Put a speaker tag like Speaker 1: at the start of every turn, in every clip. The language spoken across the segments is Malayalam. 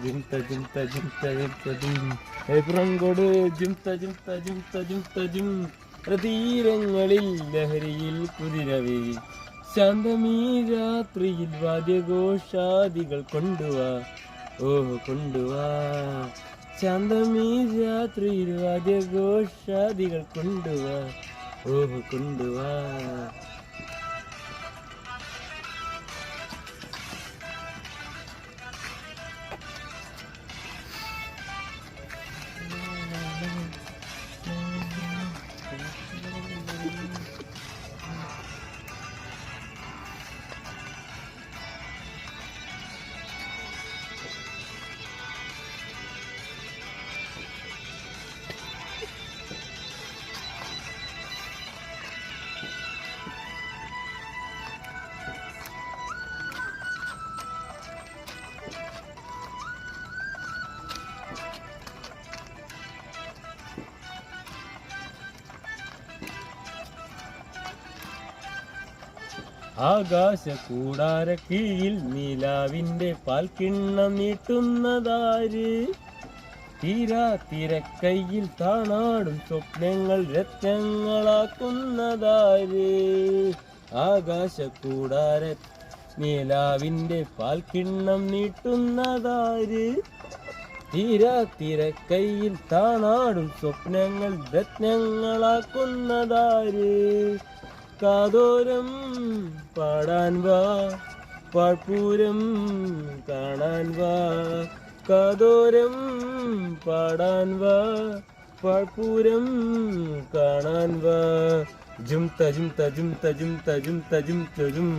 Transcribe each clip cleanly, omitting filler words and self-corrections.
Speaker 1: ജിംത ജിംത ജിംത ജിംത ജിം ഏപ്രംകൊട് ജിംത ജിംത ജിംത ജിംത ജിം തീരങ്ങളിൽ ലഹരിയിൽ കുതിരവേ ശാന്തമീ രാത്രിയിൽ വാദ്യഘോഷാദികൾ കൊണ്ടുവാ ഓഹോ കൊണ്ടുവാ ശാന്തമീ രാത്രിയിൽ വാദ്യഘോഷാദികൾ കൊണ്ടുവാ ഓഹോ കൊണ്ടുവാ. ആകാശ കൂടാര കീഴിൽ നീലാവിന്റെ പാൽക്കിണ്ണം നീട്ടുന്നതാര്? തീരാ തിരക്കൈയിൽ താണാടും സ്വപ്നങ്ങൾ രത്നങ്ങളാക്കുന്നതാര്? ആകാശ കൂടാര നീലാവിന്റെ പാൽക്കിണ്ണം നീട്ടുന്നതാര്? തീരാ തിരക്കൈയിൽ താണാടും സ്വപ്നങ്ങൾ രത്നങ്ങളാക്കുന്നതാര്? കാതോരം പാടാൻ വാ പാഴ്പൂരം കാണാൻ വാ കാതോരം പാടാൻ വാ പാഴ്പൂരം കാണാൻ വാ. ജുംത ജുംത ജുംത ജുംത ജുംത ജുംത ജും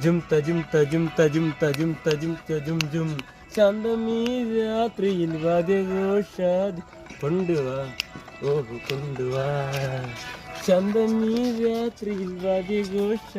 Speaker 1: ജുംത ജുംത ജുംത ജുംത ജുംത ജുംത ജും ജും ശാന്തമീ രാത്രിയിൽ വാദ്യഘോഷാദി കൊണ്ടുവാ ഓഹോ കൊണ്ടുവാ ശാന്തമീ രാത്രിയിൽ വാദ്യഘോഷ